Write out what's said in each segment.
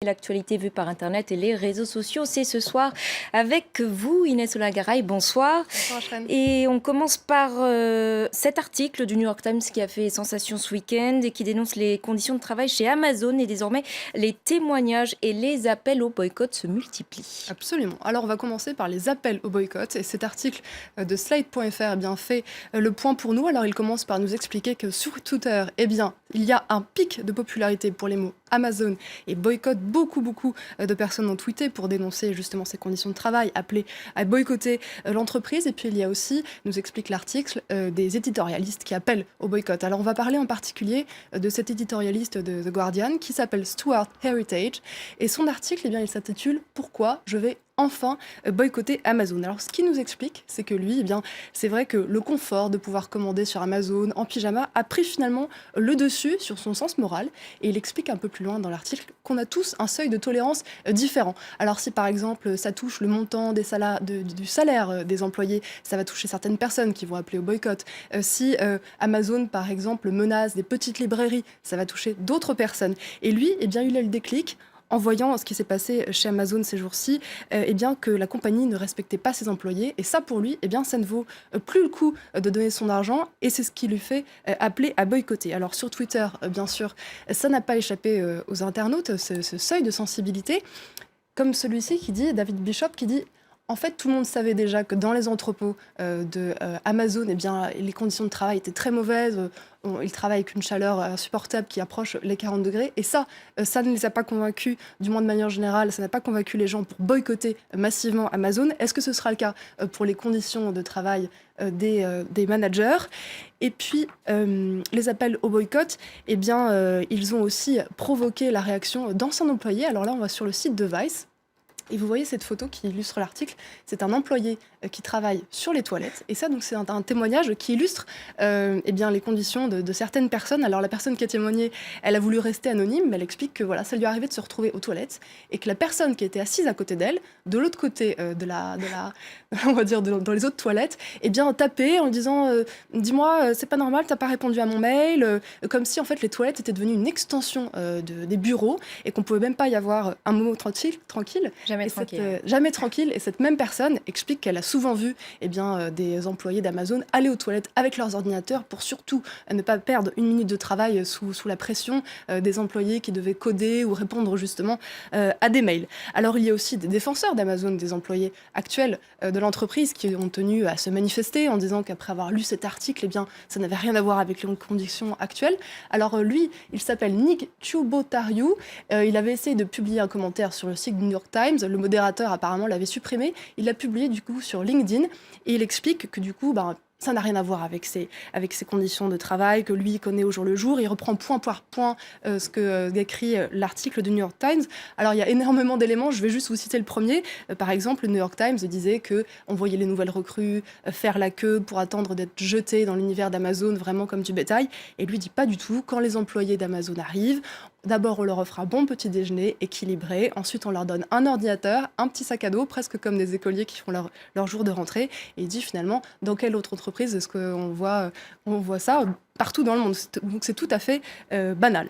L'actualité vue par Internet et les réseaux sociaux, c'est ce soir avec vous, Inès Olagaray. Bonsoir. Bonsoir, Ashreen. Et on commence par cet article du New York Times qui a fait sensation ce week-end et qui dénonce les conditions de travail chez Amazon. Et désormais, les témoignages et les appels au boycott se multiplient. Absolument. Alors, on va commencer par les appels au boycott. Et cet article de Slate.fr a bien fait le point pour nous. Alors, il commence par nous expliquer que sur Twitter, eh bien, il y a un pic de popularité pour les mots Amazon et boycott. Beaucoup de personnes ont tweeté pour dénoncer justement ces conditions de travail, appelé à boycotter l'entreprise. Et puis, il y a aussi, nous explique l'article, des éditorialistes qui appellent au boycott. Alors, on va parler en particulier de cet éditorialiste de The Guardian qui s'appelle Stuart Heritage. Et son article, eh bien, il s'intitule « Pourquoi je vais enfin boycotter Amazon ». Alors, ce qu'il nous explique, c'est que lui, eh bien, c'est vrai que le confort de pouvoir commander sur Amazon en pyjama a pris finalement le dessus sur son sens moral. Et il explique un peu plus loin dans l'article qu'on a tous un seuil de tolérance différent. Alors, si par exemple, ça touche le montant du salaire des employés, ça va toucher certaines personnes qui vont appeler au boycott. Si Amazon, par exemple, menace des petites librairies, ça va toucher d'autres personnes. Et lui, eh bien, il a le déclic en voyant ce qui s'est passé chez Amazon ces jours-ci, eh bien, que la compagnie ne respectait pas ses employés. Et ça, pour lui, eh bien, ça ne vaut plus le coup de donner son argent. Et c'est ce qui lui fait appeler à boycotter. Alors, sur Twitter, bien sûr, ça n'a pas échappé aux internautes, ce seuil de sensibilité. Comme celui-ci qui dit, David Bishop, qui dit... En fait, tout le monde savait déjà que dans les entrepôts de Amazon, eh bien, les conditions de travail étaient très mauvaises. Ils travaillent avec une chaleur insupportable qui approche les 40 degrés. Et ça ne les a pas convaincus, du moins de manière générale, ça n'a pas convaincu les gens pour boycotter massivement Amazon. Est-ce que ce sera le cas pour les conditions de travail des managers? Et puis, les appels au boycott, eh bien, ils ont aussi provoqué la réaction d'anciens employés. Alors là, on va sur le site de Vice. Et vous voyez cette photo qui illustre l'article, c'est un employé qui travaille sur les toilettes. Et ça, donc, c'est un témoignage qui illustre eh bien, les conditions de certaines personnes. Alors, la personne qui a témoigné, elle a voulu rester anonyme, mais elle explique que voilà, ça lui est arrivé de se retrouver aux toilettes et que la personne qui était assise à côté d'elle, de l'autre côté on va dire, dans les autres toilettes, eh bien, tapait en disant dis-moi, c'est pas normal, t'as pas répondu à mon mail, comme si, en fait, les toilettes étaient devenues une extension des bureaux et qu'on pouvait même pas y avoir un moment tranquille. Jamais tranquille. Et cette même personne explique qu'elle a souvent vu des employés d'Amazon aller aux toilettes avec leurs ordinateurs pour surtout ne pas perdre une minute de travail sous la pression des employés qui devaient coder ou répondre justement à des mails. Alors il y a aussi des défenseurs d'Amazon, des employés actuels de l'entreprise qui ont tenu à se manifester en disant qu'après avoir lu cet article, eh bien, ça n'avait rien à voir avec les conditions actuelles. Alors lui, il s'appelle Nick Chubotariu. Il avait essayé de publier un commentaire sur le site du New York Times. Le modérateur apparemment l'avait supprimé. Il l'a publié du coup sur LinkedIn et il explique que du coup, ça n'a rien à voir avec ses conditions de travail, que lui connaît au jour le jour. Il reprend point par point ce que décrit l'article du New York Times. Alors, il y a énormément d'éléments. Je vais juste vous citer le premier. Par exemple, le New York Times disait qu'on voyait les nouvelles recrues faire la queue pour attendre d'être jetés dans l'univers d'Amazon, vraiment comme du bétail. Et lui dit pas du tout. Quand les employés d'Amazon arrivent, d'abord, on leur offre un bon petit déjeuner équilibré. Ensuite, on leur donne un ordinateur, un petit sac à dos, presque comme des écoliers qui font leur jour de rentrée. Et il dit finalement, dans quelle autre entreprise est-ce qu'on voit ça partout dans le monde? Donc c'est tout à fait banal.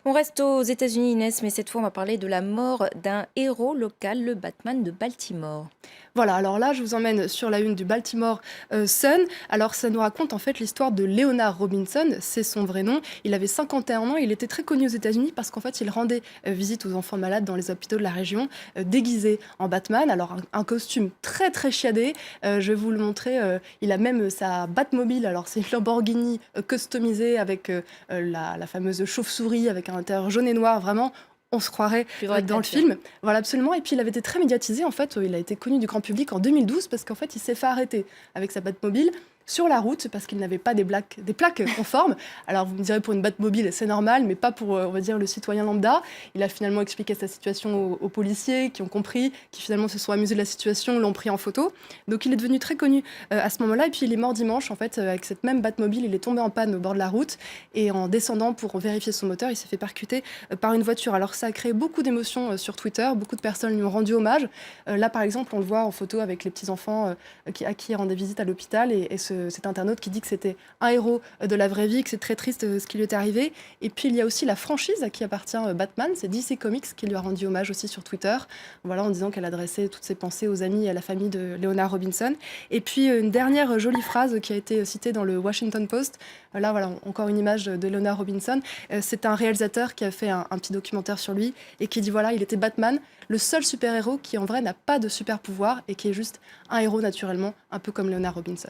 On reste aux États-Unis, Inès, mais cette fois, on va parler de la mort d'un héros local, le Batman de Baltimore. Voilà, alors là, je vous emmène sur la une du Baltimore Sun. Alors, ça nous raconte en fait l'histoire de Leonard Robinson, c'est son vrai nom. Il avait 51 ans, il était très connu aux États-Unis parce qu'en fait, il rendait visite aux enfants malades dans les hôpitaux de la région, déguisé en Batman. Alors, un costume très très chiadé. Je vais vous le montrer. Il a même sa Batmobile. Alors, c'est une Lamborghini customisée avec la fameuse chauve-souris avec un intérieur jaune et noir. Vraiment, on se croirait dans le film. Voilà, absolument. Et puis, il avait été très médiatisé. En fait, il a été connu du grand public en 2012 parce qu'en fait, il s'est fait arrêter avec sa Batmobile sur la route parce qu'il n'avait pas des plaques conformes. Alors, vous me direz, pour une Batmobile, c'est normal, mais pas pour, on va dire, le citoyen lambda. Il a finalement expliqué sa situation aux policiers qui ont compris, qui finalement se sont amusés de la situation, l'ont pris en photo. Donc, il est devenu très connu à ce moment-là. Et puis, il est mort dimanche, en fait, avec cette même Batmobile. Il est tombé en panne au bord de la route. Et en descendant pour vérifier son moteur, il s'est fait percuter par une voiture. Alors, ça a créé beaucoup d'émotions sur Twitter. Beaucoup de personnes lui ont rendu hommage. Là, par exemple, on le voit en photo avec les petits-enfants à qui il rendait visite à l'hôpital. Et ce cet internaute qui dit que c'était un héros de la vraie vie, que c'est très triste ce qui lui est arrivé. Et puis il y a aussi la franchise à qui appartient Batman, c'est DC Comics qui lui a rendu hommage aussi sur Twitter, voilà, en disant qu'elle adressait toutes ses pensées aux amis et à la famille de Leonard Robinson. Et puis une dernière jolie phrase qui a été citée dans le Washington Post, là voilà, encore une image de Leonard Robinson. C'est un réalisateur qui a fait un petit documentaire sur lui et qui dit voilà, il était Batman, le seul super-héros qui en vrai n'a pas de super-pouvoir et qui est juste un héros naturellement, un peu comme Leonard Robinson.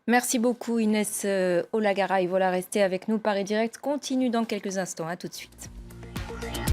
Merci beaucoup Inès Olagaray. Voilà, restez avec nous. Paris Direct continue dans quelques instants. À tout de suite.